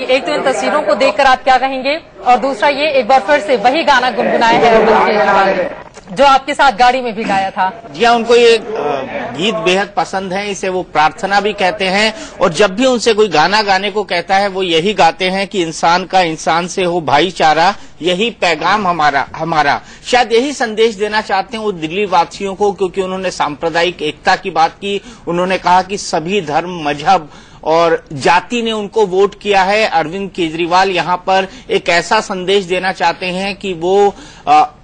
एक तो इन तस्वीरों को देखकर आप क्या कहेंगे, और दूसरा ये एक बार फिर से वही गाना गुनगुनाया है अरविंद केजरीवाल जो आपके साथ गाड़ी में भी गाया था। जी हाँ, उनको ये गीत बेहद पसंद है, इसे वो प्रार्थना भी कहते हैं और जब भी उनसे कोई गाना गाने को कहता है वो यही गाते हैं कि इंसान का इंसान से हो भाईचारा, यही पैगाम हमारा। शायद यही संदेश देना चाहते हैं वो दिल्ली वासियों को, क्योंकि उन्होंने सांप्रदायिक एकता की बात की। उन्होंने कहा कि सभी धर्म, मजहब और जाति ने उनको वोट किया है। अरविंद केजरीवाल यहाँ पर एक ऐसा संदेश देना चाहते हैं कि वो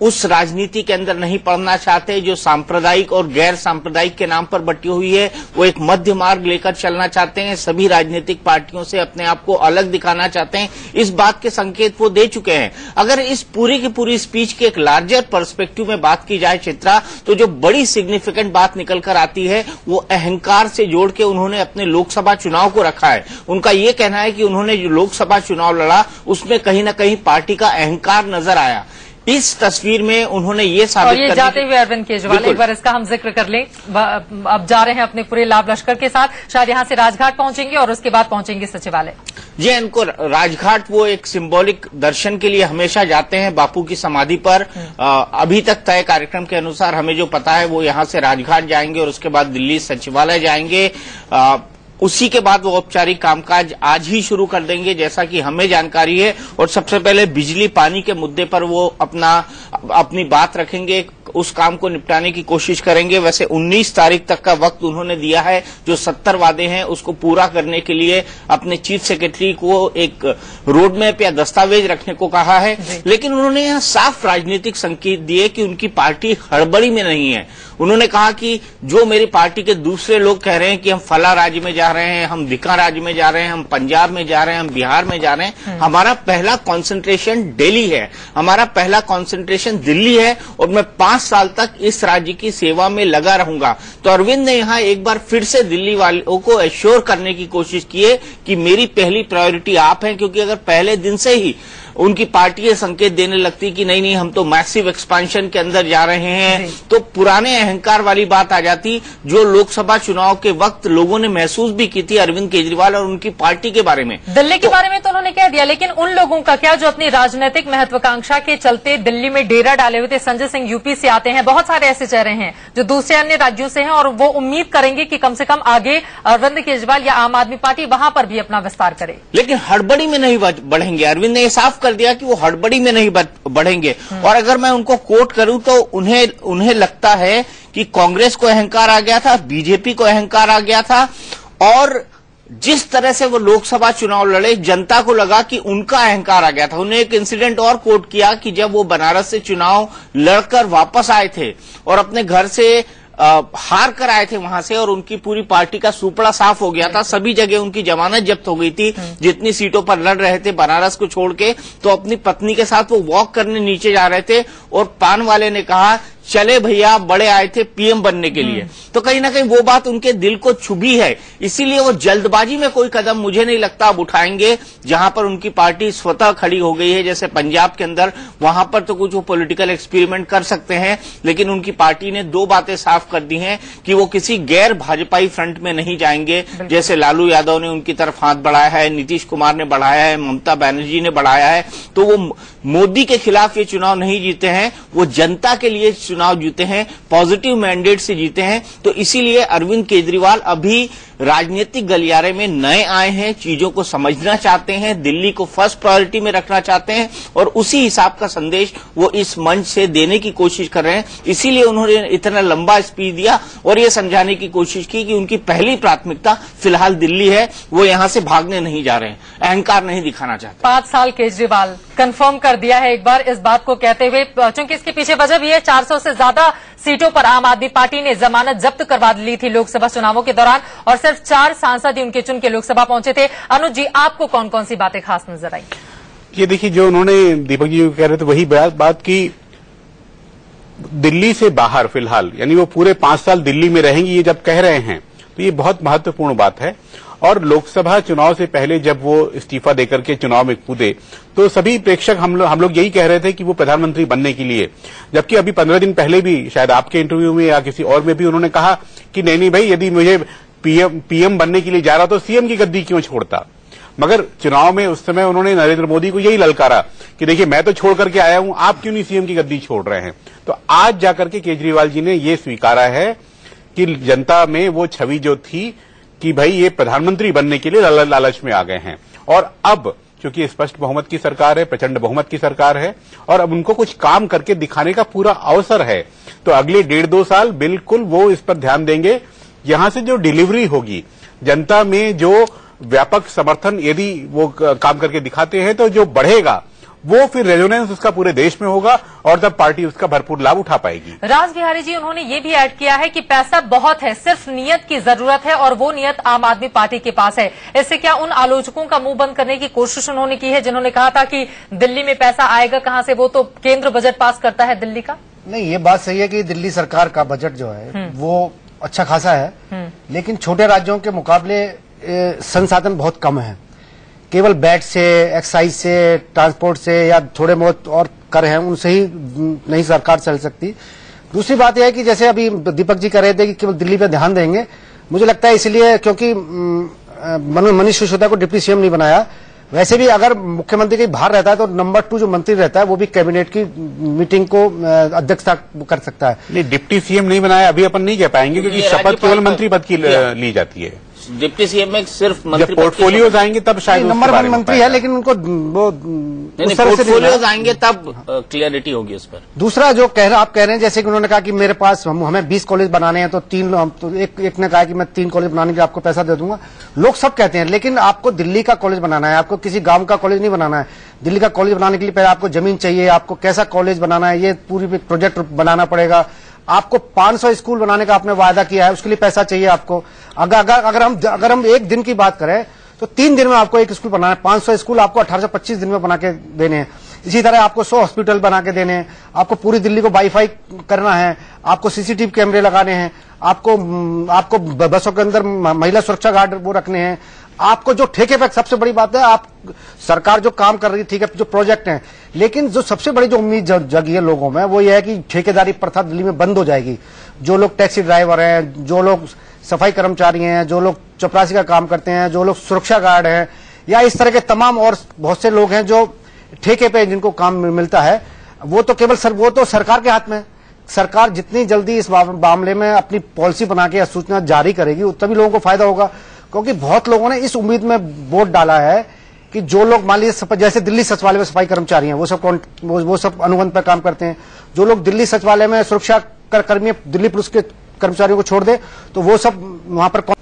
उस राजनीति के अंदर नहीं पड़ना चाहते जो सांप्रदायिक और गैर सांप्रदायिक के नाम पर बटी हुई है। वो एक मध्य मार्ग लेकर चलना चाहते हैं, सभी राजनीतिक पार्टियों से अपने आप को अलग दिखाना चाहते हैं। इस बात के संकेत वो दे चुके हैं। अगर इस पूरी की पूरी स्पीच के एक लार्जर पर्सपेक्टिव में बात की जाए चित्रा, तो जो बड़ी सिग्निफिकेंट बात निकल कर आती है वो अहंकार से जोड़ के उन्होंने अपने लोकसभा चुनाव को रखा है। उनका ये कहना है कि उन्होंने जो लोकसभा चुनाव लड़ा उसमें कहीं न कहीं पार्टी का अहंकार नजर आया। इस तस्वीर में उन्होंने ये साबित कर जाते हुए अरविंद केजरीवाल, एक बार इसका हम जिक्र कर लें। अब जा रहे हैं अपने पूरे लाभ लश्कर के साथ, शायद यहां से राजघाट पहुंचेंगे और उसके बाद पहुंचेंगे सचिवालय। जी, इनको राजघाट वो एक सिंबॉलिक दर्शन के लिए हमेशा जाते हैं बापू की समाधि पर। अभी तक तय कार्यक्रम के अनुसार हमें जो पता है वो यहां से राजघाट जाएंगे और उसके बाद दिल्ली सचिवालय जाएंगे। उसी के बाद वो औपचारिक कामकाज आज ही शुरू कर देंगे जैसा कि हमें जानकारी है। और सबसे पहले बिजली पानी के मुद्दे पर वो अपनी बात रखेंगे, उस काम को निपटाने की कोशिश करेंगे। वैसे 19 तारीख तक का वक्त उन्होंने दिया है, जो 70 वादे हैं उसको पूरा करने के लिए अपने चीफ सेक्रेटरी को एक रोड मैप या दस्तावेज रखने को कहा है। लेकिन उन्होंने यहाँ साफ राजनीतिक संकेत दिए कि उनकी पार्टी हड़बड़ी में नहीं है। उन्होंने कहा कि जो मेरी पार्टी के दूसरे लोग कह रहे हैं कि हम फला राज्य में जा रहे हैं, हम दिक्का राज्य में जा रहे हैं, हम पंजाब में जा रहे हैं, हम बिहार में जा रहे हैं, हमारा पहला कंसंट्रेशन दिल्ली है, हमारा पहला कंसंट्रेशन दिल्ली है और मैं 5 साल तक इस राज्य की सेवा में लगा रहूंगा। तो अरविंद ने यहाँ एक बार फिर से दिल्ली वालों को एश्योर करने की कोशिश की है कि मेरी पहली प्रायोरिटी आप हैं, क्योंकि अगर पहले दिन से ही उनकी पार्टी ये संकेत देने लगती कि नहीं हम तो मैसिव एक्सपेंशन के अंदर जा रहे हैं, तो पुराने अहंकार वाली बात आ जाती जो लोकसभा चुनाव के वक्त लोगों ने महसूस भी की थी अरविंद केजरीवाल और उनकी पार्टी के बारे में। दिल्ली के बारे में तो उन्होंने कह दिया, लेकिन उन लोगों का क्या जो अपनी राजनीतिक महत्वाकांक्षा के चलते दिल्ली में डेरा डाले हुए थे। संजय सिंह यूपी से आते हैं, बहुत सारे ऐसे चेहरे हैं जो दूसरे अन्य राज्यों से हैं और वो उम्मीद करेंगे कि कम से कम आगे अरविंद केजरीवाल या आम आदमी पार्टी वहां पर भी अपना विस्तार करे। लेकिन हड़बड़ी में नहीं बढ़ेंगे। अरविंद ने साफ कर दिया कि वो हड़बड़ी में नहीं बढ़ेंगे। और अगर मैं उनको कोट करूं तो उन्हें लगता है कि कांग्रेस को अहंकार आ गया था, बीजेपी को अहंकार आ गया था और जिस तरह से वो लोकसभा चुनाव लड़े जनता को लगा कि उनका अहंकार आ गया था। उन्हें एक इंसिडेंट और कोट किया कि जब वो बनारस से चुनाव लड़कर वापस आए थे और अपने घर से हार कर आए थे वहां से और उनकी पूरी पार्टी का सुपड़ा साफ हो गया था, सभी जगह उनकी जमानत जब्त हो गई थी जितनी सीटों पर लड़ रहे थे बनारस को छोड़ के, तो अपनी पत्नी के साथ वो वॉक करने नीचे जा रहे थे और पान वाले ने कहा चले भैया बड़े आए थे पीएम बनने के लिए। तो कहीं ना कहीं वो बात उनके दिल को छुभी है, इसीलिए वो जल्दबाजी में कोई कदम मुझे नहीं लगता अब उठाएंगे। जहां पर उनकी पार्टी स्वतः खड़ी हो गई है जैसे पंजाब के अंदर, वहां पर तो कुछ वो पॉलिटिकल एक्सपेरिमेंट कर सकते हैं, लेकिन उनकी पार्टी ने 2 बातें साफ कर दी हैं कि वो किसी गैर भाजपाई फ्रंट में नहीं जाएंगे। जैसे लालू यादव ने उनकी तरफ हाथ बढ़ाया है, नीतीश कुमार ने बढ़ाया है, ममता बनर्जी ने बढ़ाया है, तो वो मोदी के खिलाफ ये चुनाव नहीं जीते हैं, वो जनता के लिए चुनाव जीते हैं, पॉजिटिव मैंडेट से जीते हैं। तो इसीलिए अरविंद केजरीवाल अभी राजनीतिक गलियारे में नए आए हैं, चीजों को समझना चाहते हैं, दिल्ली को फर्स्ट प्रायोरिटी में रखना चाहते हैं और उसी हिसाब का संदेश वो इस मंच से देने की कोशिश कर रहे हैं। इसीलिए उन्होंने इतना लंबा स्पीच दिया और ये समझाने की कोशिश की कि उनकी पहली प्राथमिकता फिलहाल दिल्ली है, वो यहां से भागने नहीं जा रहे हैं, अहंकार नहीं दिखाना चाहते। 5 साल केजरीवाल कंफर्म कर दिया है एक बार इस बात को कहते हुए, क्योंकि इसके पीछे वजह भी है 400 से ज्यादा सीटों पर आम आदमी पार्टी ने जमानत जब्त करवा ली थी लोकसभा चुनावों के दौरान और सिर्फ 4 सांसद ही उनके चुन के लोकसभा पहुंचे थे। अनुज जी, आपको कौन कौन सी बातें खास नजर आई? ये देखिए, जो उन्होंने दीपक जी कह रहे थे वही बात की दिल्ली से बाहर फिलहाल, यानी वो पूरे 5 साल दिल्ली में रहेंगी, ये जब कह रहे हैं तो ये बहुत महत्वपूर्ण बात है। और लोकसभा चुनाव से पहले जब वो इस्तीफा देकर के चुनाव में कूदे तो सभी प्रेक्षक हम लोग यही कह रहे थे कि वो प्रधानमंत्री बनने के लिए, जबकि अभी 15 दिन पहले भी शायद आपके इंटरव्यू में या किसी और में भी उन्होंने कहा कि नहीं भाई, यदि मुझे पीएम बनने के लिए जा रहा तो सीएम की गद्दी क्यों छोड़ता। मगर चुनाव में उस समय उन्होंने नरेंद्र मोदी को यही ललकारा कि देखिए मैं तो छोड़ करके आया हूं, आप क्यों नहीं सीएम की गद्दी छोड़ रहे हैं। तो आज जाकर के केजरीवाल जी ने ये स्वीकारा है कि जनता में वो छवि जो थी कि भाई ये प्रधानमंत्री बनने के लिए लालच में आ गए हैं, और अब क्योंकि स्पष्ट बहुमत की सरकार है, प्रचंड बहुमत की सरकार है, और अब उनको कुछ काम करके दिखाने का पूरा अवसर है। तो अगले 1.5-2 साल बिल्कुल वो इस पर ध्यान देंगे। यहां से जो डिलीवरी होगी जनता में, जो व्यापक समर्थन यदि वो काम करके दिखाते हैं, तो जो बढ़ेगा वो फिर रेजोनेंस उसका पूरे देश में होगा और तब पार्टी उसका भरपूर लाभ उठा पाएगी। राज बिहारी जी, उन्होंने ये भी ऐड किया है कि पैसा बहुत है, सिर्फ नियत की जरूरत है, और वो नियत आम आदमी पार्टी के पास है। इससे क्या उन आलोचकों का मुंह बंद करने की कोशिश उन्होंने की है जिन्होंने कहा था कि दिल्ली में पैसा आएगा कहां से, वो तो केंद्र बजट पास करता है दिल्ली का? नहीं, ये बात सही है कि दिल्ली सरकार का बजट जो है वो अच्छा खासा है, लेकिन छोटे राज्यों के मुकाबले संसाधन बहुत कम है। केवल वैट से, एक्साइज से, ट्रांसपोर्ट से या थोड़े बहुत और कर हैं, उनसे ही नहीं सरकार चल सकती। दूसरी बात यह है कि जैसे अभी दीपक जी कह रहे थे कि केवल दिल्ली पे ध्यान देंगे, मुझे लगता है इसलिए क्योंकि मनीष सिसोदिया को डिप्टी सीएम नहीं बनाया। वैसे भी अगर मुख्यमंत्री कहीं बाहर रहता है तो नंबर 2 जो मंत्री रहता है वो भी कैबिनेट की मीटिंग को अध्यक्षता कर सकता है। नहीं, डिप्टी सीएम नहीं बनाया अभी अपन नहीं कह पाएंगे, क्योंकि शपथ केवल मंत्री पद की ली जाती है। डिप्टी सीएम में सिर्फ मंत्री पोर्टफोलियोज आएंगे तब शायद नंबर 1 मंत्री है, लेकिन उनको वो पोर्टफोलियोज आएंगे तब क्लियरिटी होगी उस पर। दूसरा जो आप कह रहे हैं, जैसे कि उन्होंने कहा कि मेरे पास हमें 20 कॉलेज बनाने हैं, तो एक ने कहा कि मैं 3 कॉलेज बनाने के लिए आपको पैसा दे दूंगा। लोग सब कहते हैं, लेकिन आपको दिल्ली का कॉलेज बनाना है, आपको किसी गांव का कॉलेज नहीं बनाना है। दिल्ली का कॉलेज बनाने के लिए पहले आपको जमीन चाहिए, आपको कैसा कॉलेज बनाना है ये पूरी प्रोजेक्ट बनाना पड़ेगा। आपको 500 स्कूल बनाने का आपने वायदा किया है, उसके लिए पैसा चाहिए आपको। अगर हम एक दिन की बात करें तो 3 दिन में आपको एक स्कूल बनाना है। 500 स्कूल आपको 1825 दिन में बना के देने हैं। इसी तरह आपको 100 हॉस्पिटल बना के देने हैं। आपको पूरी दिल्ली को वाईफाई करना है, आपको सीसीटीवी कैमरे लगाने हैं, आपको बसों के अंदर महिला सुरक्षा गार्ड वो रखने हैं। आपको जो ठेके पे, सबसे बड़ी बात है, आप सरकार जो काम कर रही है, ठीक है, जो प्रोजेक्ट हैं, लेकिन जो सबसे बड़ी जो उम्मीद जगी है लोगों में वो ये है कि ठेकेदारी प्रथा दिल्ली में बंद हो जाएगी। जो लोग टैक्सी ड्राइवर हैं, जो लोग सफाई कर्मचारी हैं, जो लोग चपरासी का काम करते हैं, जो लोग सुरक्षा गार्ड हैं, या इस तरह के तमाम और बहुत से लोग हैं जो ठेके पे जिनको काम मिलता है, वो तो केवल वो तो सरकार के हाथ में। सरकार जितनी जल्दी इस मामले में अपनी पॉलिसी बना के सूचना जारी करेगी उतना भी लोगों को फायदा होगा, क्योंकि बहुत लोगों ने इस उम्मीद में वोट डाला है कि जो लोग मान लीजिए जैसे दिल्ली सचिवालय में सफाई कर्मचारी हैं, वो सब अनुबंध पर काम करते हैं। जो लोग दिल्ली सचिवालय में सुरक्षा कर्मी, दिल्ली पुलिस के कर्मचारियों को छोड़ दे तो वो सब वहां पर।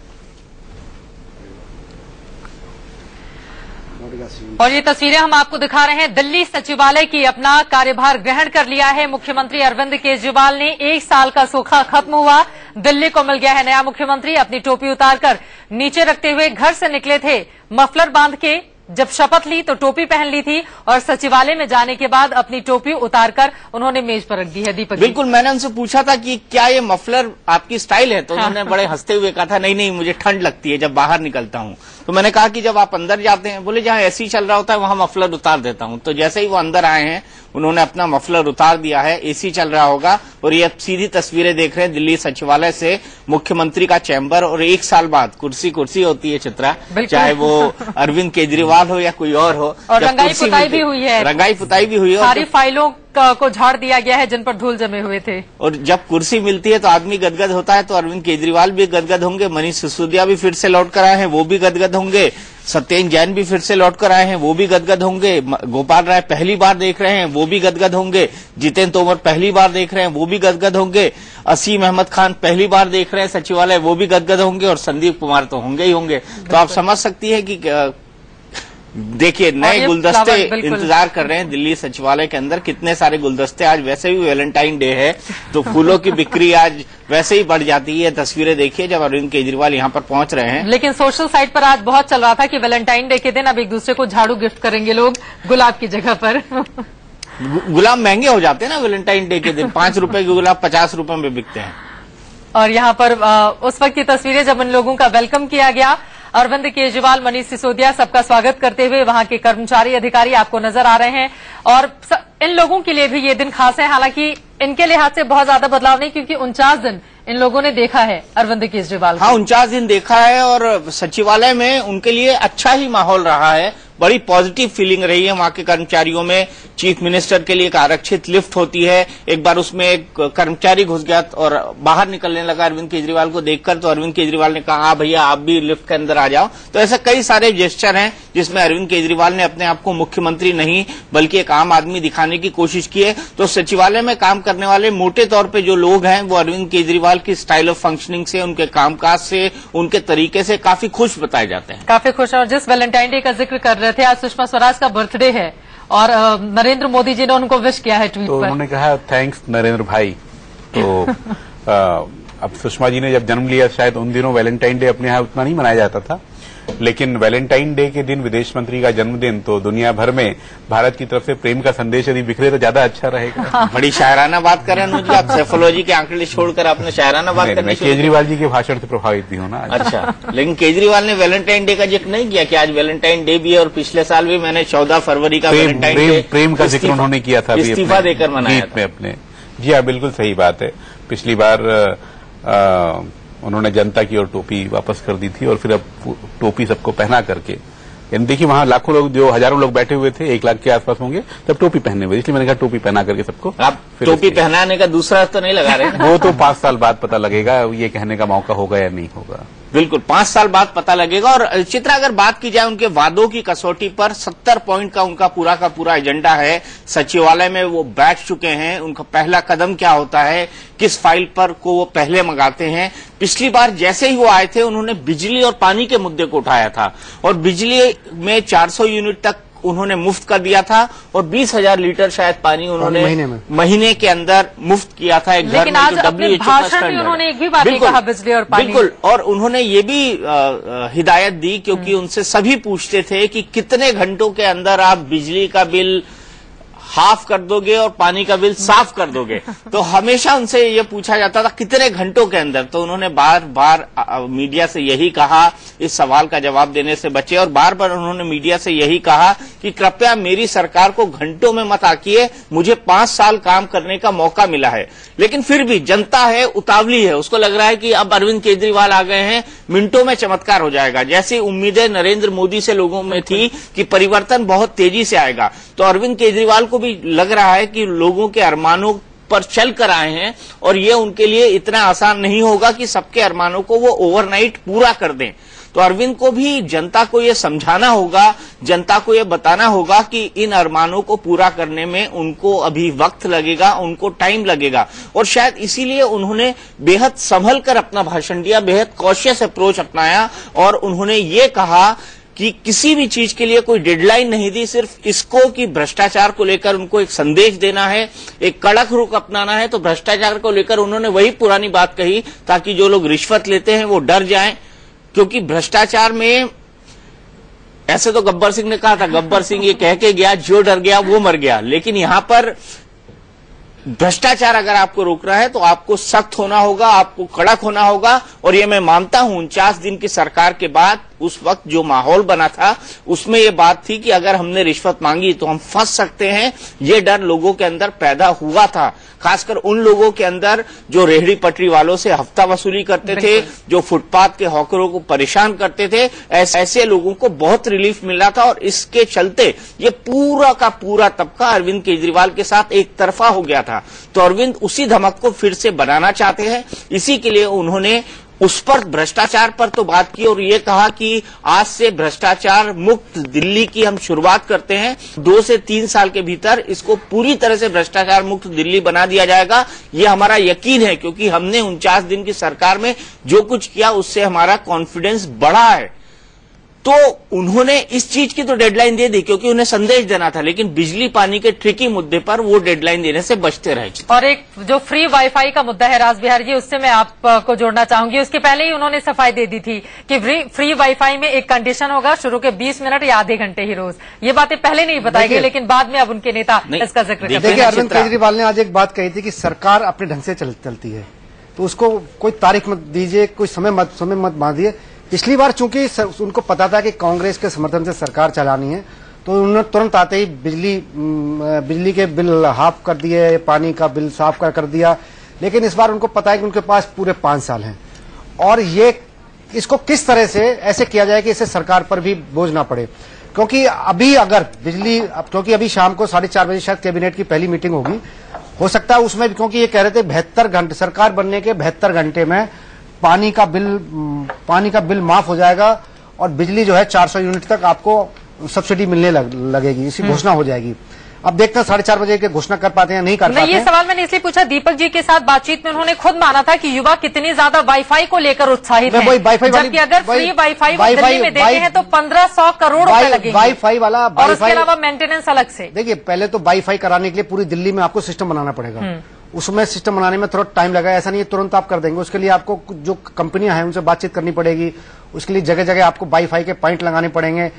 और ये तस्वीरें हम आपको दिखा रहे हैं दिल्ली सचिवालय की। अपना कार्यभार ग्रहण कर लिया है मुख्यमंत्री अरविंद केजरीवाल ने। 1 साल का सूखा खत्म हुआ, दिल्ली को मिल गया है नया मुख्यमंत्री। अपनी टोपी उतारकर नीचे रखते हुए घर से निकले थे, मफलर बांध के। जब शपथ ली तो टोपी पहन ली थी, और सचिवालय में जाने के बाद अपनी टोपी उतारकर उन्होंने मेज पर रख दी है। दीपक, बिल्कुल, मैंने उनसे पूछा था कि क्या ये मफलर आपकी स्टाइल है, तो उन्होंने बड़े हंसते हुए कहा था नहीं मुझे ठंड लगती है जब बाहर निकलता हूं। तो मैंने कहा कि जब आप अंदर जाते हैं, बोले जहां एसी चल रहा होता है वहां मफलर उतार देता हूं। तो जैसे ही वो अंदर आए हैं उन्होंने अपना मफलर उतार दिया है, एसी चल रहा होगा। और ये सीधी तस्वीरें देख रहे हैं दिल्ली सचिवालय से, मुख्यमंत्री का चैम्बर। और 1 साल बाद कुर्सी होती है चित्रा, चाहे वो अरविंद केजरीवाल हो या कोई और हो। और रंगाई पुताई भी हुई है, रंगाई पुताई भी हुई है, सारी फाइलों को झाड़ दिया गया है जिन पर धूल जमे हुए थे। और जब कुर्सी मिलती है तो आदमी गदगद होता है, तो अरविंद केजरीवाल भी गदगद होंगे, मनीष सिसोदिया भी फिर से लौट कर आए हैं, वो भी गदगद होंगे, सत्येंद्र जैन भी फिर से लौट कर आए हैं, वो भी गदगद होंगे, गोपाल राय पहली बार देख रहे हैं, वो भी गदगद होंगे, जितेंद्र तोमर पहली बार देख रहे हैं, वो भी गदगद होंगे, असीम अहमद खान पहली बार देख रहे हैं सचिवालय, वो भी गदगद होंगे, और संदीप कुमार तो होंगे ही होंगे। तो आप समझ सकती है कि देखिए नए गुलदस्ते इंतजार कर रहे हैं दिल्ली सचिवालय के अंदर। कितने सारे गुलदस्ते, आज वैसे भी वैलेंटाइन डे है तो फूलों की बिक्री आज वैसे ही बढ़ जाती है। तस्वीरें देखिए जब अरविंद केजरीवाल यहाँ पर पहुंच रहे हैं। लेकिन सोशल साइट पर आज बहुत चल रहा था कि वैलेंटाइन डे के दिन अब एक दूसरे को झाड़ू गिफ्ट करेंगे लोग गुलाब की जगह पर। गुलाब महंगे हो जाते हैं ना वैलेंटाइन डे के दिन, 5 रुपए के गुलाब 50 रुपए में बिकते हैं। और यहाँ पर उस वक्त की तस्वीरें जब इन लोगों का वेलकम किया गया, अरविंद केजरीवाल, मनीष सिसोदिया, सबका स्वागत करते हुए वहां के कर्मचारी अधिकारी आपको नजर आ रहे हैं। और इन लोगों के लिए भी ये दिन खास है, हालांकि इनके लिहाज से बहुत ज्यादा बदलाव नहीं, क्योंकि 49 दिन इन लोगों ने देखा है अरविंद केजरीवाल को। हाँ, 49 दिन देखा है और सचिवालय में उनके लिए अच्छा ही माहौल रहा है। बड़ी पॉजिटिव फीलिंग रही है वहां के कर्मचारियों में। चीफ मिनिस्टर के लिए एक आरक्षित लिफ्ट होती है, एक बार उसमें एक कर्मचारी घुस गया और बाहर निकलने लगा अरविंद केजरीवाल को देखकर, तो अरविंद केजरीवाल ने कहा हाँ भैया आप भी लिफ्ट के अंदर आ जाओ। तो ऐसे कई सारे जेस्चर हैं जिसमें अरविंद केजरीवाल ने अपने आप को मुख्यमंत्री नहीं बल्कि एक आम आदमी दिखाने की कोशिश की है। तो सचिवालय में काम करने वाले मोटे तौर पर जो लोग हैं वो अरविंद केजरीवाल की स्टाइल ऑफ फंक्शनिंग से, उनके कामकाज से, उनके तरीके से काफी खुश बताए जाते हैं। काफी खुश। और जिस वैलेंटाइन डे का जिक्र कर रहे थे, आज सुषमा स्वराज का बर्थडे है और नरेंद्र मोदी जी ने उनको विश किया है ट्वीट तो पर। उन्होंने कहा थैंक्स नरेंद्र भाई। तो अब सुषमा जी ने जब जन्म लिया, शायद उन दिनों वैलेंटाइन डे अपने यहाँ उतना नहीं मनाया जाता था, लेकिन वैलेंटाइन डे के दिन विदेश मंत्री का जन्मदिन, तो दुनिया भर में भारत की तरफ से प्रेम का संदेश यदि बिखरे तो ज्यादा अच्छा रहेगा। बड़ी शायराना बात कर रहे हैं अनुज जी, आप सेफोलॉजी के आंकड़े छोड़कर आपने शायराना बात करनी मैं शुरू की। केजरीवाल जी के भाषण से प्रभावित भी हूँ ना। अच्छा, लेकिन केजरीवाल ने वैलेंटाइन डे का जिक्र नहीं किया कि आज वैलेंटाइन डे भी है और पिछले साल भी मैंने 14 फरवरी का वैलेंटाइन डे प्रेम का जिक्र उन्होंने किया था इस्तीफा देकर मनाया गीत में अपने। जी हाँ, बिल्कुल सही बात है। पिछली बार उन्होंने जनता की ओर टोपी वापस कर दी थी और फिर अब टोपी सबको पहना करके, यानी देखिए वहां लाखों लोग, जो हजारों लोग बैठे हुए थे, 1 लाख के आसपास होंगे, तब टोपी पहने हुए, इसलिए मैंने कहा टोपी पहना करके सबको। आप टोपी पहनाने का दूसरा तो नहीं लगा रहे? वो तो 5 साल बाद पता लगेगा, ये कहने का मौका होगा या नहीं होगा। बिल्कुल 5 साल बाद पता लगेगा। और चित्रा, अगर बात की जाए उनके वादों की कसौटी पर, 70 पॉइंट का उनका पूरा का पूरा एजेंडा है। सचिवालय में वो बैठ चुके हैं, उनका पहला कदम क्या होता है, किस फाइल पर को वो पहले मंगाते हैं। पिछली बार जैसे ही वो आए थे उन्होंने बिजली और पानी के मुद्दे को उठाया था और बिजली में 400 यूनिट तक उन्होंने मुफ्त कर दिया था और 20,000 लीटर शायद पानी उन्होंने महीने के अंदर मुफ्त किया था एक घर में, जो WHO का स्टैंडर्ड। उन्होंने एक भी बात नहीं कहा बिजली और पानी। बिल्कुल, और उन्होंने ये भी हिदायत दी, क्योंकि उनसे सभी पूछते थे कि कितने घंटों के अंदर आप बिजली का बिल हाफ कर दोगे और पानी का बिल साफ कर दोगे। तो हमेशा उनसे ये पूछा जाता था कितने घंटों के अंदर। तो उन्होंने बार बार मीडिया से यही कहा, इस सवाल का जवाब देने से बचे, और बार बार उन्होंने मीडिया से यही कहा कि कृपया मेरी सरकार को घंटों में मत आकिए, मुझे 5 साल काम करने का मौका मिला है। लेकिन फिर भी जनता है, उतावली है, उसको लग रहा है कि अब अरविंद केजरीवाल आ गए हैं, मिनटों में चमत्कार हो जाएगा। जैसी उम्मीदें नरेंद्र मोदी से लोगों में थी कि परिवर्तन बहुत तेजी से आएगा, तो अरविंद केजरीवाल को भी लग रहा है कि लोगों के अरमानों पर चल कर आए हैं और ये उनके लिए इतना आसान नहीं होगा कि सबके अरमानों को वो ओवरनाइट पूरा कर दें। तो अरविंद को भी जनता को ये समझाना होगा, जनता को ये बताना होगा कि इन अरमानों को पूरा करने में उनको अभी वक्त लगेगा, उनको टाइम लगेगा। और शायद इसीलिए उन्होंने बेहद संभल कर अपना भाषण दिया, बेहद कॉशियस अप्रोच अपनाया और उन्होंने ये कहा कि किसी भी चीज के लिए कोई डेडलाइन नहीं दी, सिर्फ इसको कि भ्रष्टाचार को लेकर उनको एक संदेश देना है, एक कड़क रुख अपनाना है। तो भ्रष्टाचार को लेकर उन्होंने वही पुरानी बात कही ताकि जो लोग रिश्वत लेते हैं वो डर जाएं, क्योंकि भ्रष्टाचार में ऐसे तो गब्बर सिंह ने कहा था, गब्बर सिंह ये कह के गया जो डर गया वो मर गया, लेकिन यहां पर भ्रष्टाचार अगर आपको रोकना है तो आपको सख्त होना होगा, आपको कड़क होना होगा। और ये मैं मानता हूं 49 दिन की सरकार के बाद उस वक्त जो माहौल बना था उसमें ये बात थी कि अगर हमने रिश्वत मांगी तो हम फंस सकते हैं, ये डर लोगों के अंदर पैदा हुआ था, खासकर उन लोगों के अंदर जो रेहड़ी पटरी वालों से हफ्ता वसूली करते थे, जो फुटपाथ के हॉकरों को परेशान करते थे। ऐसे लोगों को बहुत रिलीफ मिल रहा था और इसके चलते ये पूरा का पूरा तबका अरविंद केजरीवाल के साथ एक तरफा हो गया था। तो अरविंद उसी धमक को फिर से बनाना चाहते हैं, इसी के लिए उन्होंने उस पर भ्रष्टाचार पर तो बात की और ये कहा कि आज से भ्रष्टाचार मुक्त दिल्ली की हम शुरुआत करते हैं, 2 से 3 साल के भीतर इसको पूरी तरह से भ्रष्टाचार मुक्त दिल्ली बना दिया जाएगा। ये हमारा यकीन है, क्योंकि हमने 49 दिन की सरकार में जो कुछ किया उससे हमारा कॉन्फिडेंस बढ़ा है। तो उन्होंने इस चीज की तो डेडलाइन दे दी क्योंकि उन्हें संदेश देना था, लेकिन बिजली पानी के ट्रिकी मुद्दे पर वो डेडलाइन देने से बचते रहे। और एक जो फ्री वाईफाई का मुद्दा है राजबिहार जी, उससे मैं आपको जोड़ना चाहूंगी। उसके पहले ही उन्होंने सफाई दे दी थी कि फ्री वाईफाई में एक कंडीशन होगा, शुरू के 20 मिनट या आधे घंटे ही रोज। ये बातें पहले नहीं बताई गई, लेकिन बाद में अब उनके नेता इसका जिक्र करते हैं। देखिए, अरविंद केजरीवाल ने आज एक बात कही थी कि सरकार अपने ढंग से चलती है, तो उसको कोई तारीख मत दीजिए, कोई समय मत बांधिए। पिछली बार चूंकि उनको पता था कि कांग्रेस के समर्थन से सरकार चलानी है, तो उन्होंने तुरंत आते ही बिजली के बिल हाफ कर दिए, पानी का बिल साफ कर दिया। लेकिन इस बार उनको पता है कि उनके पास पूरे 5 साल हैं और ये इसको किस तरह से ऐसे किया जाए कि इसे सरकार पर भी बोझ ना पड़े। क्योंकि अभी अगर बिजली, क्योंकि अभी शाम को 4:30 बजे शायद कैबिनेट की पहली मीटिंग होगी, हो सकता है उसमें भी, क्योंकि ये कह रहे थे 72 घंटे, सरकार बनने के 72 घंटे में पानी का बिल माफ हो जाएगा और बिजली जो है 400 यूनिट तक आपको सब्सिडी मिलने लगेगी, इसी घोषणा हो जाएगी। अब देखते हैं 4:30 बजे के घोषणा कर पाते हैं नहीं कर पाते। ये सवाल मैंने इसलिए पूछा, दीपक जी के साथ बातचीत में उन्होंने खुद माना था कि युवा कितनी ज्यादा वाईफाई को लेकर उत्साहित हैं, जबकि अगर फ्री वाईफाई दिल्ली में देते हैं तो 1500 करोड़ रुपए लगेंगे वाईफाई वाला, और उसके अलावा मेंटेनेंस अलग से। देखिए, पहले तो वाईफाई कराने के लिए पूरी दिल्ली में आपको सिस्टम बनाना पड़ेगा। उसमें सिस्टम बनाने में थोड़ा टाइम लगा, ऐसा नहीं है तुरंत आप कर देंगे। उसके लिए आपको जो कंपनियां हैं उनसे बातचीत करनी पड़ेगी, उसके लिए जगह जगह आपको वाईफाई के पॉइंट लगाने पड़ेंगे।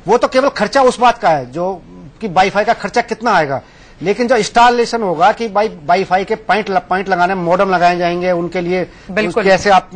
वो तो केवल खर्चा उस बात का है जो कि वाईफाई का खर्चा कितना आएगा, लेकिन जो इंस्टॉलेशन होगा कि वाईफाई के पॉइंट लगाने, मॉडेम लगाए जाएंगे उनके लिए, कैसे आप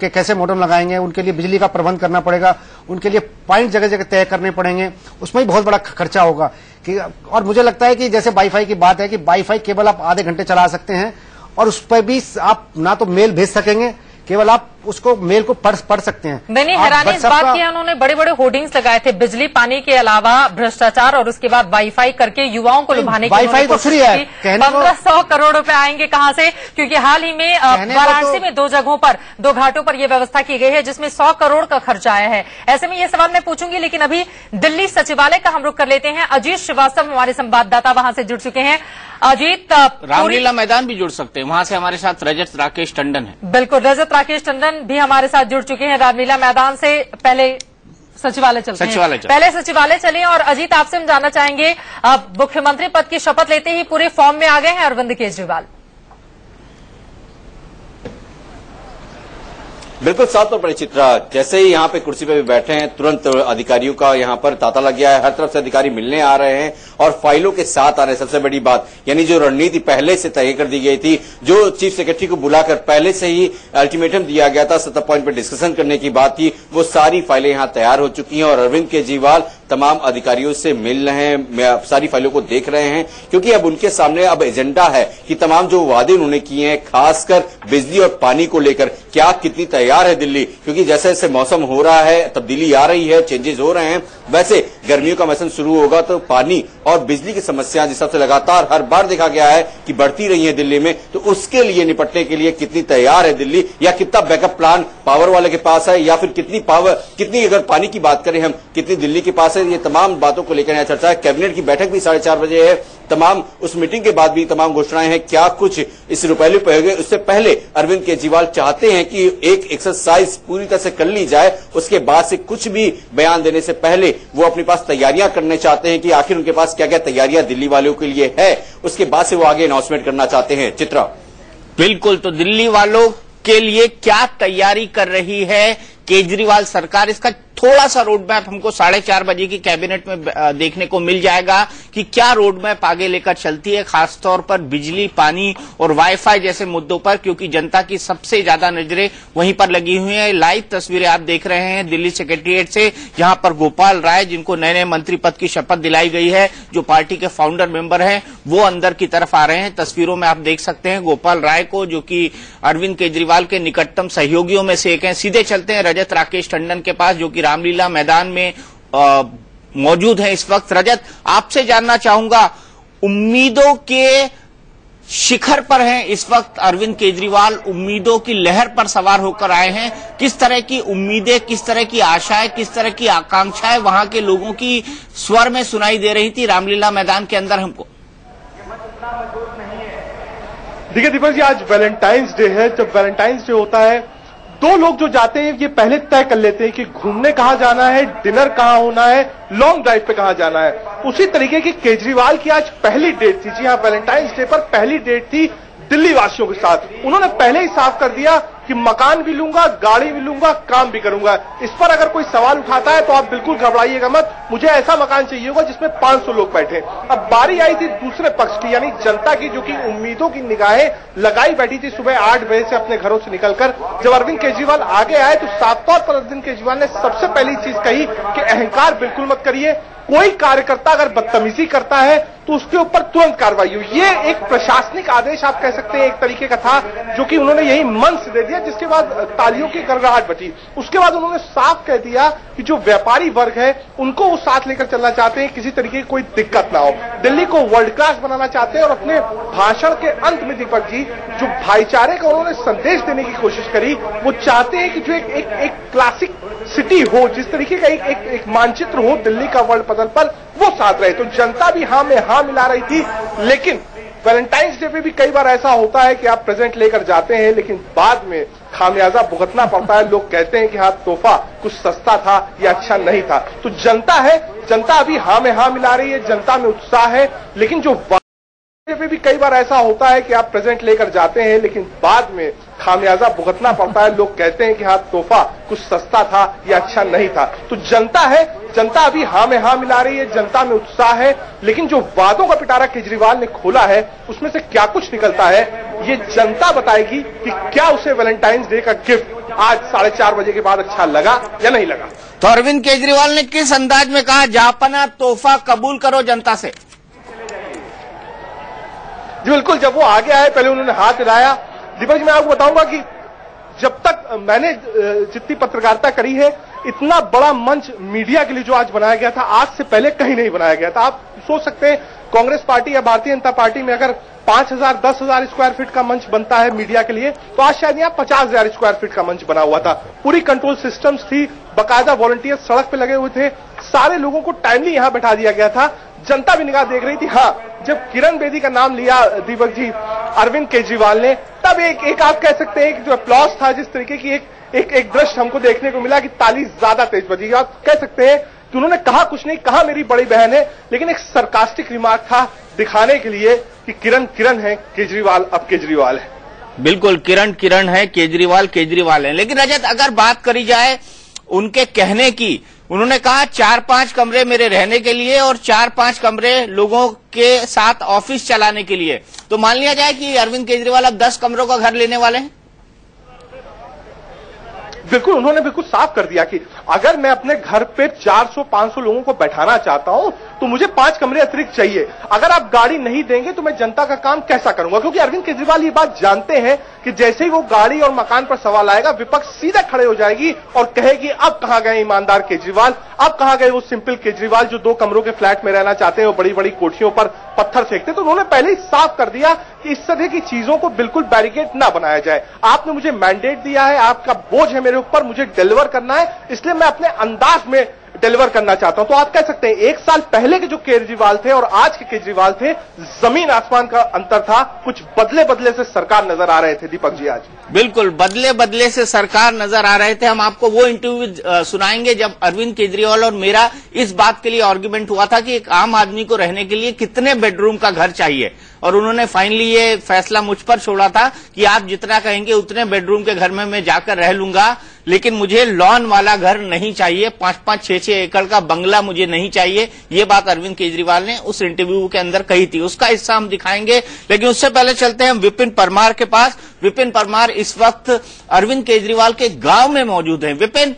कैसे मॉडेम लगाएंगे, उनके लिए बिजली का प्रबंध करना पड़ेगा, उनके लिए पॉइंट जगह जगह तय करने पड़ेंगे, उसमें भी बहुत बड़ा खर्चा होगा कि। और मुझे लगता है कि जैसे वाईफाई की बात है कि वाईफाई केवल आप आधे घंटे चला सकते हैं और उस पर भी आप ना तो मेल भेज सकेंगे, केवल आप उसको मेल को पढ़ सकते हैं। मैंने हैरानी इस बात की, उन्होंने बड़े बड़े होर्डिंग्स लगाए थे, बिजली पानी के अलावा भ्रष्टाचार और उसके बाद वाईफाई करके युवाओं को लुभाने की। वाईफाई तो फ्री है, 1500 करोड़ रुपए आएंगे कहां से? क्योंकि हाल ही में वाराणसी में 2 जगहों पर, 2 घाटों पर यह व्यवस्था की गई है जिसमें 100 करोड़ का खर्चा आया है। ऐसे में ये सवाल मैं पूछूंगी, लेकिन अभी दिल्ली सचिवालय का हम रुख कर लेते हैं। अजीत श्रीवास्तव हमारे संवाददाता वहां से जुड़ चुके हैं। अजीत, रामलीला मैदान भी जुड़ सकते हैं, वहां से हमारे साथ रजत राकेश टंडन है। बिल्कुल, रजत राकेश टंडन भी हमारे साथ जुड़ चुके हैं रामलीला मैदान से। पहले सचिवालय चलते हैं, पहले सचिवालय चले। और अजीत, आपसे हम जानना चाहेंगे, मुख्यमंत्री पद की शपथ लेते ही पूरे फॉर्म में आ गए हैं अरविंद केजरीवाल। बिल्कुल साफ तौर पर चित्रा, जैसे ही यहाँ पे कुर्सी पे भी बैठे हैं तुरंत अधिकारियों का यहाँ पर तांता लग गया है। हर तरफ से अधिकारी मिलने आ रहे हैं और फाइलों के साथ आ रहे हैं। सबसे बड़ी बात, यानी जो रणनीति पहले से तय कर दी गई थी, जो चीफ सेक्रेटरी को बुलाकर पहले से ही अल्टीमेटम दिया गया था, 7 पॉइंट पर डिस्कशन करने की बात थी, वो सारी फाइलें यहाँ तैयार हो चुकी हैं और अरविंद केजरीवाल तमाम अधिकारियों से मिल रहे हैं, सारी फाइलों को देख रहे हैं, क्योंकि अब उनके सामने अब एजेंडा है कि तमाम जो वादे उन्होंने किए हैं, खासकर बिजली और पानी को लेकर, क्या कितनी तैयार है दिल्ली। क्योंकि जैसे जैसे मौसम हो रहा है, तब्दीली आ रही है, चेंजेस हो रहे हैं, वैसे गर्मियों का मौसम शुरू होगा तो पानी और बिजली की समस्या जिस सबसे लगातार हर बार देखा गया है कि बढ़ती रही है दिल्ली में, तो उसके लिए निपटने के लिए कितनी तैयार है दिल्ली, या कितना बैकअप प्लान पावर वाले के पास है, या फिर कितनी अगर पानी की बात करें हम, कितनी दिल्ली के पास है। ये तमाम बातों को लेकर यहां चर्चा है। कैबिनेट की बैठक भी 4:30 बजे है। तमाम उस मीटिंग के बाद भी तमाम घोषणाएं हैं, क्या कुछ इस रुपये पे होंगे। उससे पहले अरविंद केजरीवाल चाहते हैं कि एक एक्सरसाइज पूरी तरह से कर ली जाए, उसके बाद से कुछ भी बयान देने से पहले वो अपने पास तैयारियां करने चाहते हैं कि आखिर उनके पास क्या क्या तैयारियां दिल्ली वालों के लिए है, उसके बाद से वो आगे अनाउंसमेंट करना चाहते हैं। चित्रा, बिल्कुल, तो दिल्ली वालों के लिए क्या तैयारी कर रही है केजरीवाल सरकार, इसका थोड़ा सा रोड मैप हमको 4:30 बजे की कैबिनेट में देखने को मिल जाएगा कि क्या रोड मैप आगे लेकर चलती है, खासतौर पर बिजली, पानी और वाईफाई जैसे मुद्दों पर, क्योंकि जनता की सबसे ज्यादा नजरें वहीं पर लगी हुई हैं। लाइव तस्वीरें आप देख रहे हैं दिल्ली सेक्रेटेरिएट से, जहां पर गोपाल राय, जिनको नए नए मंत्री पद की शपथ दिलाई गई है, जो पार्टी के फाउंडर मेंबर हैं, वो अंदर की तरफ आ रहे हैं। तस्वीरों में आप देख सकते हैं गोपाल राय को, जो कि अरविंद केजरीवाल के निकटतम सहयोगियों में से एक हैं। सीधे चलते हैं रजत राकेश टंडन के पास, जो कि रामलीला मैदान में मौजूद है इस वक्त। रजत, आपसे जानना चाहूंगा, उम्मीदों के शिखर पर हैं इस वक्त अरविंद केजरीवाल, उम्मीदों की लहर पर सवार होकर आए हैं। किस तरह की उम्मीदें, किस तरह की आशाएं, किस तरह की आकांक्षाएं वहां के लोगों की स्वर में सुनाई दे रही थी रामलीला मैदान के अंदर हमको? देखिए दीपक जी, आज वैलेंटाइंस डे है। जब वैलेंटाइंस डे होता है, 2 लोग जो जाते हैं ये पहले तय कर लेते हैं कि घूमने कहां जाना है, डिनर कहां होना है, लॉन्ग ड्राइव पे कहां जाना है। उसी तरीके की केजरीवाल की आज पहली डेट थी। जी हां, वैलेंटाइंस डे पर पहली डेट थी दिल्ली वासियों के साथ। उन्होंने पहले ही साफ कर दिया कि मकान भी लूंगा, गाड़ी भी लूंगा, काम भी करूंगा। इस पर अगर कोई सवाल उठाता है तो आप बिल्कुल घबराइएगा मत, मुझे ऐसा मकान चाहिए होगा जिसमें 500 लोग बैठे। अब बारी आई थी दूसरे पक्ष की, यानी जनता की, जो कि उम्मीदों की निगाहें लगाई बैठी थी सुबह 8 बजे से अपने घरों से निकलकर। जब अरविंद केजरीवाल आगे आए तो साफ तौर पर अरविंद केजरीवाल ने सबसे पहली चीज कही कि अहंकार बिल्कुल मत करिए। कोई कार्यकर्ता अगर बदतमीजी करता है तो उसके ऊपर तुरंत कार्रवाई हुई। ये एक प्रशासनिक आदेश आप कह सकते हैं एक तरीके का था, जो कि उन्होंने यही मंच दे दिया, जिसके बाद तालियों की गड़गड़ाहट बची। उसके बाद उन्होंने साफ कह दिया कि जो व्यापारी वर्ग है उनको वो साथ लेकर चलना चाहते हैं, किसी तरीके की कोई दिक्कत ना हो, दिल्ली को वर्ल्ड क्लास बनाना चाहते हैं। और अपने भाषण के अंत में दीपक जी जो भाईचारे का उन्होंने संदेश देने की कोशिश करी, वो चाहते हैं कि जो एक क्लासिक सिटी हो, जिस तरीके का एक मानचित्र हो दिल्ली का वर्ल्ड पटल पर, वो साथ रहे। तो जनता भी हाँ में हाँ मिला रही थी। लेकिन वैलेंटाइंस डे पे भी कई बार ऐसा होता है कि आप प्रेजेंट लेकर जाते हैं, लेकिन बाद में खामियाजा भुगतना पड़ता है। लोग कहते हैं कि हाँ तोहफा कुछ सस्ता था या अच्छा नहीं था। तो जनता है, जनता अभी हाँ में हाँ मिला रही है, जनता में उत्साह है। लेकिन जो पे भी कई बार ऐसा होता है कि आप प्रेजेंट लेकर जाते हैं, लेकिन बाद में खामियाजा भुगतना पड़ता है। लोग कहते हैं कि हाँ तोहफा कुछ सस्ता था या अच्छा नहीं था। तो जनता है, जनता अभी हाँ में हाँ मिला रही है, जनता में उत्साह है। लेकिन जो वादों का पिटारा केजरीवाल ने खोला है, उसमें से क्या कुछ निकलता है, ये जनता बताएगी कि क्या उसे वैलेंटाइंस डे का गिफ्ट आज 4:30 बजे के बाद अच्छा लगा या नहीं लगा। तो अरविंद केजरीवाल ने किस अंदाज में कहा, जापना तोहफा कबूल करो जनता से? जी बिल्कुल, जब वो आगे आए पहले उन्होंने हाथ हिलाया। दीपक जी मैं आपको बताऊंगा कि जब तक मैंने जितनी पत्रकारिता करी है, इतना बड़ा मंच मीडिया के लिए जो आज बनाया गया था, आज से पहले कहीं नहीं बनाया गया था। आप सोच सकते हैं कांग्रेस पार्टी या भारतीय जनता पार्टी में अगर 5,000 10,000 स्क्वायर फीट का मंच बनता है मीडिया के लिए, तो आज शायद यहाँ 50,000 स्क्वायर फीट का मंच बना हुआ था। पूरी कंट्रोल सिस्टम्स थी, बाकायदा वॉलंटियर सड़क पे लगे हुए थे, सारे लोगों को टाइमली यहाँ बैठा दिया गया था। जनता भी निगाह देख रही थी। हाँ, जब किरण बेदी का नाम लिया दीपक जी अरविंद केजरीवाल ने, तब एक आप कह सकते हैं कि जो अप्लॉज था, जिस तरीके की एक दृश्य हमको देखने को मिला कि ताली ज्यादा तेज बजी। आप कह सकते हैं कि उन्होंने कहा कुछ नहीं, कहा मेरी बड़ी बहन है, लेकिन एक सरकास्टिक रिमार्क था दिखाने के लिए कि किरण किरण है, केजरीवाल अब केजरीवाल है। बिल्कुल, किरण किरण है, केजरीवाल केजरीवाल है। लेकिन रजत, अगर बात करी जाए उनके कहने की, उन्होंने कहा 4-5 कमरे मेरे रहने के लिए और 4-5 कमरे लोगों के साथ ऑफिस चलाने के लिए। तो मान लिया जाए कि अरविंद केजरीवाल अब 10 कमरों का घर लेने वाले हैं। बिल्कुल, उन्होंने बिल्कुल साफ कर दिया कि अगर मैं अपने घर पे 400-500 लोगों को बैठाना चाहता हूं तो मुझे 5 कमरे अतिरिक्त चाहिए। अगर आप गाड़ी नहीं देंगे तो मैं जनता का काम कैसा करूंगा? क्योंकि अरविंद केजरीवाल ये बात जानते हैं कि जैसे ही वो गाड़ी और मकान पर सवाल आएगा, विपक्ष सीधा खड़े हो जाएगी और कहेगी अब कहां गए ईमानदार केजरीवाल, अब कहां गए वो सिंपल केजरीवाल जो 2 कमरों के फ्लैट में रहना चाहते हैं और बड़ी बड़ी कोठियों पर पत्थर फेंकते। तो उन्होंने पहले ही साफ कर दिया कि इस तरह की चीजों को बिल्कुल बैरिकेड ना बनाया जाए। आपने मुझे मैंडेट दिया है, आपका बोझ है मेरे ऊपर, मुझे डिलीवर करना है, इसलिए मैं अपने अंदाज में डिलीवर करना चाहता हूं। तो आप कह सकते हैं 1 साल पहले के जो केजरीवाल थे और आज के केजरीवाल थे, जमीन आसमान का अंतर था। कुछ बदले बदले से सरकार नजर आ रहे थे दीपक जी आज। बिल्कुल, बदले बदले से सरकार नजर आ रहे थे। हम आपको वो इंटरव्यू सुनाएंगे जब अरविंद केजरीवाल और मेरा इस बात के लिए आर्ग्यूमेंट हुआ था कि एक आम आदमी को रहने के लिए कितने बेडरूम का घर चाहिए, और उन्होंने फाइनली ये फैसला मुझ पर छोड़ा था कि आप जितना कहेंगे उतने बेडरूम के घर में मैं जाकर रह लूंगा, लेकिन मुझे लॉन वाला घर नहीं चाहिए, 5-5, 6-6 एकड़ का बंगला मुझे नहीं चाहिए। ये बात अरविंद केजरीवाल ने उस इंटरव्यू के अंदर कही थी। उसका हिस्सा हम दिखाएंगे, लेकिन उससे पहले चलते हैं हम विपिन परमार के पास। विपिन परमार इस वक्त अरविंद केजरीवाल के गांव में मौजूद हैं। विपिन,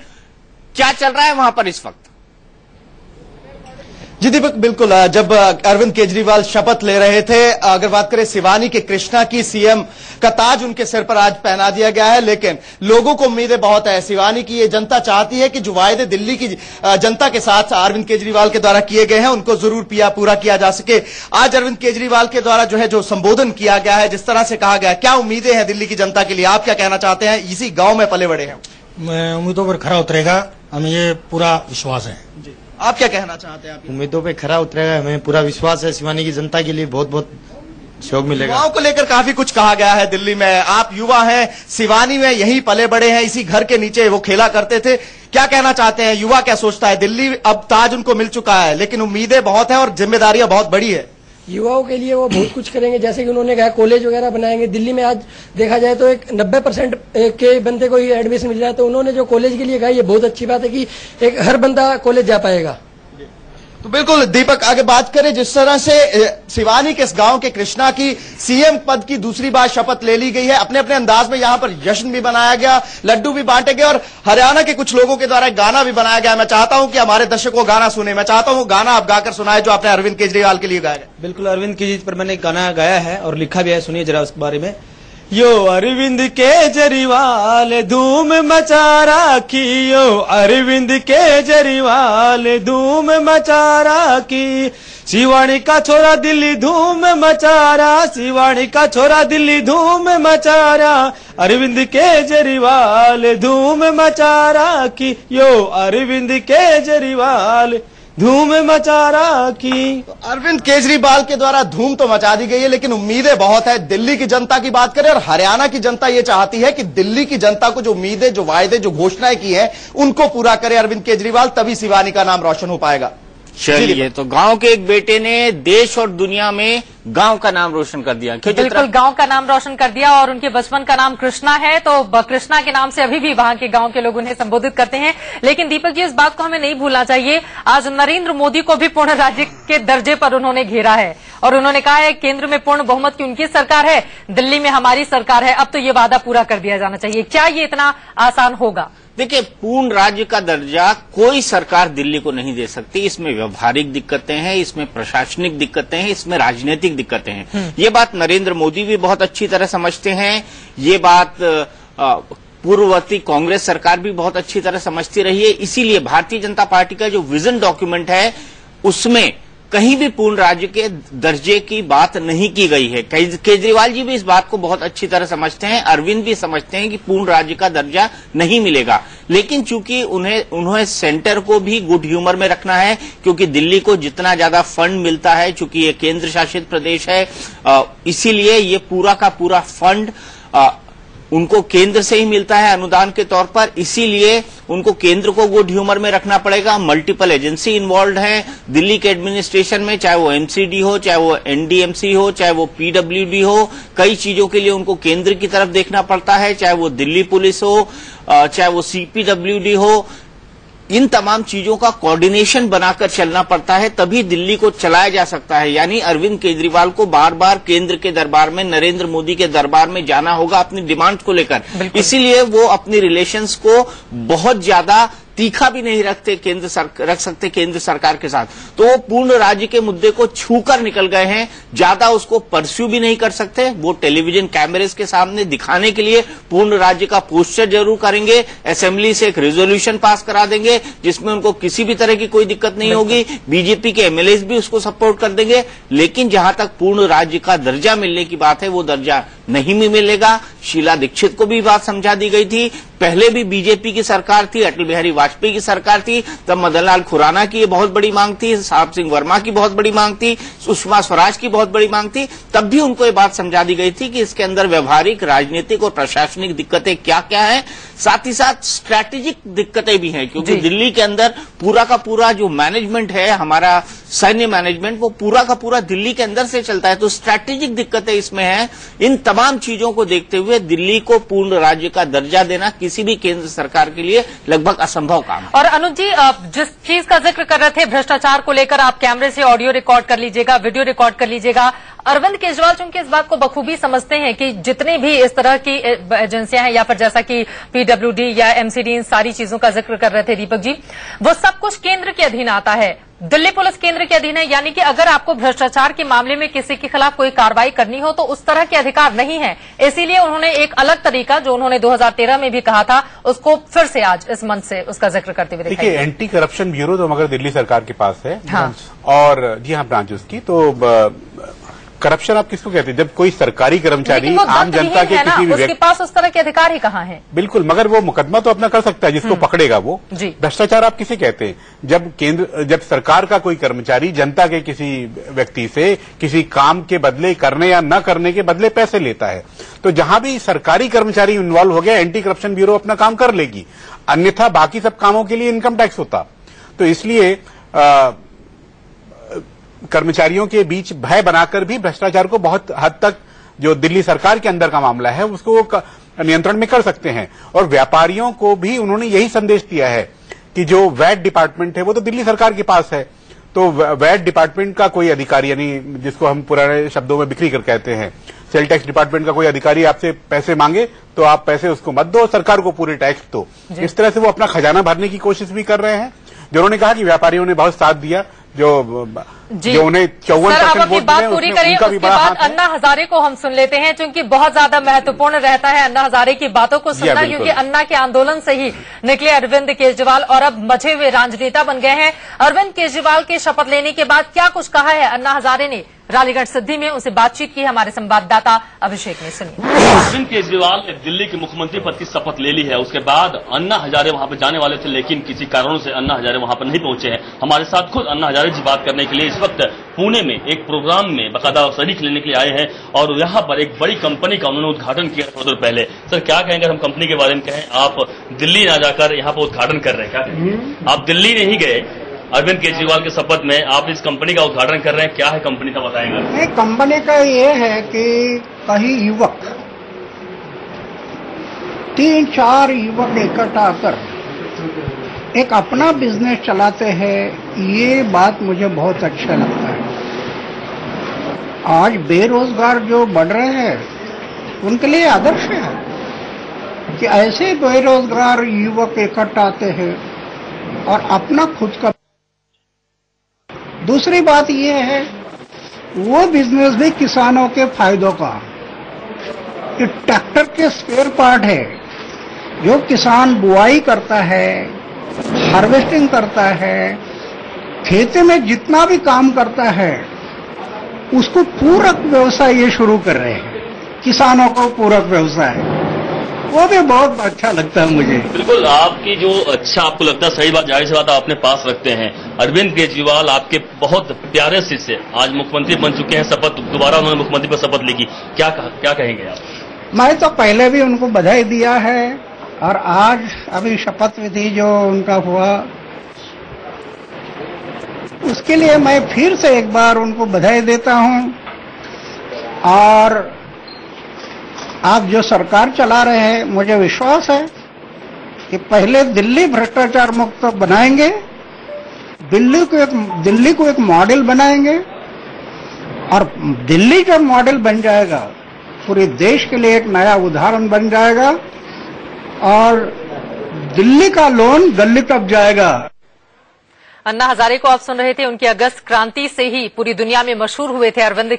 क्या चल रहा है वहां पर इस वक्त? जी दीपक, बिल्कुल, जब अरविंद केजरीवाल शपथ ले रहे थे, अगर बात करें सिवानी के कृष्णा की, सीएम का ताज उनके सिर पर आज पहना दिया गया है। लेकिन लोगों को उम्मीदें बहुत है सिवानी की। ये जनता चाहती है कि जो वायदे दिल्ली की जनता के साथ अरविंद केजरीवाल के द्वारा किए गए हैं, उनको जरूर पूरा किया जा सके। आज अरविंद केजरीवाल के द्वारा जो संबोधन किया गया है, जिस तरह से कहा गया, क्या उम्मीदें हैं दिल्ली की जनता के लिए? आप क्या कहना चाहते हैं? इसी गांव में पले बड़े हैं। उम्मीदों पर खरा उतरेगा, हमें ये पूरा विश्वास है। आप क्या कहना चाहते हैं? उम्मीदों पे खरा उतरेगा, हमें पूरा विश्वास है। सिवानी की जनता के लिए बहुत बहुत सहयोग मिलेगा। युवाओं को लेकर काफी कुछ कहा गया है दिल्ली में। आप युवा हैं, सिवानी में यहीं पले बड़े हैं, इसी घर के नीचे वो खेला करते थे। क्या कहना चाहते हैं? युवा क्या सोचता है? दिल्ली अब ताज उनको मिल चुका है, लेकिन उम्मीदें बहुत हैं और जिम्मेदारियां बहुत बड़ी है। युवाओं के लिए वो बहुत कुछ करेंगे, जैसे कि उन्होंने कहा कॉलेज वगैरह बनाएंगे। दिल्ली में आज देखा जाए तो एक 90% के बंदे को ही एडमिशन मिल रहा है। तो उन्होंने जो कॉलेज के लिए कहा, ये बहुत अच्छी बात है कि एक हर बंदा कॉलेज जा पाएगा। तो बिल्कुल दीपक, आगे बात करें जिस तरह से सिवानी के इस गांव के कृष्णा की सीएम पद की दूसरी बार शपथ ले ली गई है, अपने अपने अंदाज में यहां पर जश्न भी बनाया गया, लड्डू भी बांटे गए और हरियाणा के कुछ लोगों के द्वारा एक गाना भी बनाया गया। मैं चाहता हूं कि हमारे दर्शकों गाना सुने, मैं चाहता हूं गाना आप गाकर सुनाए जो आपने अरविंद केजरीवाल के लिए गाया है। बिल्कुल, अरविंद केजरीवाल पर मैंने गाना गाया है और लिखा भी है, सुनिए जरा उसके बारे में। यो अरविंद केजरीवाल धूम मचा राखी, यो अरविंद केजरीवाल धूम मचा राखी, शिवानी का छोरा दिल्ली धूम मचा रहा, शिवानी का छोरा दिल्ली धूम मचा रहा, अरविंद केजरीवाल धूम मचा राखी, यो अरविंद केजरीवाल धूम मचा राखी। अरविंद केजरीवाल के द्वारा धूम तो मचा दी गई है, लेकिन उम्मीदें बहुत है। दिल्ली की जनता की बात करें और हरियाणा की जनता ये चाहती है कि दिल्ली की जनता को जो उम्मीदें, जो वायदे, जो घोषणाएं की हैं, उनको पूरा करे अरविंद केजरीवाल, तभी सिवानी का नाम रोशन हो पाएगा। चलिए, तो गांव के एक बेटे ने देश और दुनिया में गांव का नाम रोशन कर दिया। बिल्कुल, गांव का नाम रोशन कर दिया और उनके बचपन का नाम कृष्णा है, तो कृष्णा के नाम से अभी भी वहां के गांव के लोग उन्हें संबोधित करते हैं। लेकिन दीपक जी, इस बात को हमें नहीं भूलना चाहिए, आज नरेंद्र मोदी को भी पूर्ण राज्य के दर्जे पर उन्होंने घेरा है और उन्होंने कहा है केंद्र में पूर्ण बहुमत की उनकी सरकार है, दिल्ली में हमारी सरकार है, अब तो ये वादा पूरा कर दिया जाना चाहिए। क्या ये इतना आसान होगा? देखिए, पूर्ण राज्य का दर्जा कोई सरकार दिल्ली को नहीं दे सकती। इसमें व्यवहारिक दिक्कतें हैं, इसमें प्रशासनिक दिक्कतें हैं, इसमें राजनीतिक दिक्कतें हैं। ये बात नरेंद्र मोदी भी बहुत अच्छी तरह समझते हैं, ये बात पूर्ववर्ती कांग्रेस सरकार भी बहुत अच्छी तरह समझती रही है। इसीलिए भारतीय जनता पार्टी का जो विजन डॉक्यूमेंट है उसमें कहीं भी पूर्ण राज्य के दर्जे की बात नहीं की गई है। केजरीवाल जी भी इस बात को बहुत अच्छी तरह समझते हैं, अरविंद भी समझते हैं कि पूर्ण राज्य का दर्जा नहीं मिलेगा। लेकिन चूंकि उन्हें सेंटर को भी गुड ह्यूमर में रखना है, क्योंकि दिल्ली को जितना ज्यादा फंड मिलता है, चूंकि ये केंद्र शासित प्रदेश है, इसीलिए ये पूरा का पूरा फंड उनको केंद्र से ही मिलता है अनुदान के तौर पर, इसीलिए उनको केंद्र को गुड ह्यूमर में रखना पड़ेगा। मल्टीपल एजेंसी इन्वॉल्व हैं दिल्ली के एडमिनिस्ट्रेशन में, चाहे वो एमसीडी हो, चाहे वो एनडीएमसी हो, चाहे वो पीडब्ल्यूडी हो, कई चीजों के लिए उनको केंद्र की तरफ देखना पड़ता है, चाहे वो दिल्ली पुलिस हो, चाहे वो सीपीडब्ल्यूडी हो। इन तमाम चीजों का कोऑर्डिनेशन बनाकर चलना पड़ता है, तभी दिल्ली को चलाया जा सकता है। यानी अरविंद केजरीवाल को बार बार केंद्र के दरबार में, नरेंद्र मोदी के दरबार में जाना होगा अपनी डिमांड को लेकर। इसीलिए वो अपनी रिलेशंस को बहुत ज्यादा तीखा भी नहीं रख सकते केंद्र सरकार के साथ, तो वो पूर्ण राज्य के मुद्दे को छूकर निकल गए हैं, ज्यादा उसको परस्यू भी नहीं कर सकते। वो टेलीविजन कैमरेज के सामने दिखाने के लिए पूर्ण राज्य का पोस्टर जरूर करेंगे, असेंबली से एक रेजोल्यूशन पास करा देंगे जिसमें उनको किसी भी तरह की कोई दिक्कत नहीं होगी, बीजेपी के एमएलए भी उसको सपोर्ट कर देंगे। लेकिन जहां तक पूर्ण राज्य का दर्जा मिलने की बात है, वो दर्जा नहीं भी मिलेगा। शीला दीक्षित को भी बात समझा दी गई थी, पहले भी बीजेपी की सरकार थी, अटल बिहारी वाजपेयी की सरकार थी, तब मदन लाल खुराना की ये बहुत बड़ी मांग थी, साहब सिंह वर्मा की बहुत बड़ी मांग थी, सुषमा स्वराज की बहुत बड़ी मांग थी, तब भी उनको ये बात समझा दी गई थी कि इसके अंदर व्यवहारिक, राजनीतिक और प्रशासनिक दिक्कतें क्या क्या हैं, साथ ही साथ स्ट्रैटेजिक दिक्कतें भी हैं, क्योंकि दिल्ली के अंदर पूरा का पूरा जो मैनेजमेंट है, हमारा सैन्य मैनेजमेंट, वो पूरा का पूरा दिल्ली के अंदर से चलता है, तो स्ट्रैटेजिक दिक्कतें इसमें हैं। इन तमाम चीजों को देखते हुए दिल्ली को पूर्ण राज्य का दर्जा देना किसी भी केंद्र सरकार के लिए लगभग असंभव काम है। और अनुज जी, जिस चीज का जिक्र कर रहे थे भ्रष्टाचार को लेकर, आप कैमरे से ऑडियो रिकॉर्ड कर लीजिएगा, वीडियो रिकॉर्ड कर लीजिएगा। अरविंद केजरीवाल चूंकि इस बात को बखूबी समझते हैं कि जितने भी इस तरह की एजेंसियां हैं, या फिर जैसा कि पीडब्ल्यूडी या एमसीडी, इन सारी चीजों का जिक्र कर रहे थे दीपक जी, वो सब कुछ केंद्र के अधीन आता है, दिल्ली पुलिस केंद्र के अधीन है। यानी कि अगर आपको भ्रष्टाचार के मामले में किसी के खिलाफ कोई कार्रवाई करनी हो तो उस तरह के अधिकार नहीं है। इसीलिए उन्होंने एक अलग तरीका, जो उन्होंने 2013 में भी कहा था, उसको फिर से आज इस मंच से उसका जिक्र करते हुए दिखाई। देखिए, एंटी करप्शन ब्यूरो तो मगर दिल्ली सरकार के पास है, हाँ। और जी हाँ, ब्रांच उसकी, तो करप्शन आप किसको कहते हैं? जब कोई सरकारी कर्मचारी आम जनता के किसी भी उसके पास उस तरह के अधिकार ही कहाँ हैं? बिल्कुल, मगर वो मुकदमा तो अपना कर सकता है, जिसको पकड़ेगा वो। भ्रष्टाचार आप किसे कहते हैं? जब सरकार का कोई कर्मचारी जनता के किसी व्यक्ति से किसी काम के बदले, करने या न करने के बदले पैसे लेता है, तो जहां भी सरकारी कर्मचारी इन्वॉल्व हो गया, एंटी करप्शन ब्यूरो अपना काम कर लेगी। अन्यथा बाकी सब कामों के लिए इनकम टैक्स होता। तो इसलिए कर्मचारियों के बीच भय बनाकर भी भ्रष्टाचार को बहुत हद तक, जो दिल्ली सरकार के अंदर का मामला है, उसको नियंत्रण में कर सकते हैं। और व्यापारियों को भी उन्होंने यही संदेश दिया है कि जो वैट डिपार्टमेंट है वो तो दिल्ली सरकार के पास है, तो वैट डिपार्टमेंट का कोई अधिकारी, यानी जिसको हम पुराने शब्दों में बिक्री कर कहते हैं, सेल टैक्स डिपार्टमेंट का कोई अधिकारी आपसे पैसे मांगे तो आप पैसे उसको मत दो, सरकार को पूरे टैक्स दो। इस तरह से वो अपना खजाना भरने की कोशिश भी कर रहे हैं। जो उन्होंने कहा कि व्यापारियों ने बहुत साथ दिया, जो उन्हें 54% वोट बात पूरी करिए, उसके बाद अन्ना हजारे को हम सुन लेते हैं, क्योंकि बहुत ज्यादा महत्वपूर्ण रहता है अन्ना हजारे की बातों को सुनना, क्योंकि अन्ना के आंदोलन से ही निकले अरविंद केजरीवाल और अब मचे हुए राजनेता बन गए हैं। अरविंद केजरीवाल के शपथ लेने के बाद क्या कुछ कहा है अन्ना हजारे ने रालीगढ़ सिद्धि में, उनसे बातचीत की हमारे संवाददाता अभिषेक ने सुनी। अरविंद केजरीवाल ने दिल्ली के मुख्यमंत्री पद की शपथ ले ली है। उसके बाद अन्ना हजारे वहां पर जाने वाले थे, लेकिन किसी कारणों से अन्ना हजारे वहां पर नहीं पहुंचे हैं। हमारे साथ खुद अन्ना हजारे जी बात करने के लिए इस वक्त पुणे में एक प्रोग्राम में बाकायदा शरीक लेने के लिए आए हैं और यहाँ पर एक बड़ी कंपनी का उन्होंने उद्घाटन किया थोड़ी देर पहले। सर क्या कहेंगे, हम कंपनी के बारे में कहें, आप दिल्ली ना जाकर यहाँ पर उद्घाटन कर रहे हैं, क्या कहें? आप दिल्ली नहीं गए, अरविंद केजरीवाल के शपथ में आप इस कंपनी का उद्घाटन कर रहे हैं, क्या है कंपनी का बताएंगे? नहीं, कंपनी का ये है कि कहीं युवक 3-4 युवक इकट्ठा आकर एक अपना बिजनेस चलाते हैं, ये बात मुझे बहुत अच्छा लगता है। आज बेरोजगार जो बढ़ रहे हैं उनके लिए आदर्श है कि ऐसे बेरोजगार युवक इकट्ठा आते हैं और अपना खुद का। दूसरी बात यह है वो बिजनेस भी किसानों के फायदों का। ये ट्रैक्टर के स्पेयर पार्ट है, जो किसान बुआई करता है, हार्वेस्टिंग करता है, खेत में जितना भी काम करता है, उसको पूरक व्यवसाय ये शुरू कर रहे हैं, किसानों को पूरक व्यवसाय, वो भी बहुत अच्छा लगता है मुझे। बिल्कुल, आपकी जो अच्छा आपको लगता है, सही बात, जाहिर सी बात आप अपने पास रखते हैं। अरविंद केजरीवाल आपके बहुत प्यारे शिष्य, आज मुख्यमंत्री बन चुके हैं, शपथ दोबारा उन्होंने मुख्यमंत्री पर शपथ ली की, क्या कहेंगे आप? मैं तो पहले भी उनको बधाई दिया है और आज अभी शपथ विधि जो उनका हुआ उसके लिए मैं फिर से एक बार उनको बधाई देता हूं। और आप जो सरकार चला रहे हैं, मुझे विश्वास है कि पहले दिल्ली भ्रष्टाचार मुक्त बनाएंगे, दिल्ली को एक मॉडल बनाएंगे और दिल्ली जब मॉडल बन जाएगा पूरे देश के लिए एक नया उदाहरण बन जाएगा और दिल्ली का लोन गली तक जाएगा। अन्ना हजारे को आप सुन रहे थे, उनकी अगस्त क्रांति से ही पूरी दुनिया में मशहूर हुए थे अरविंद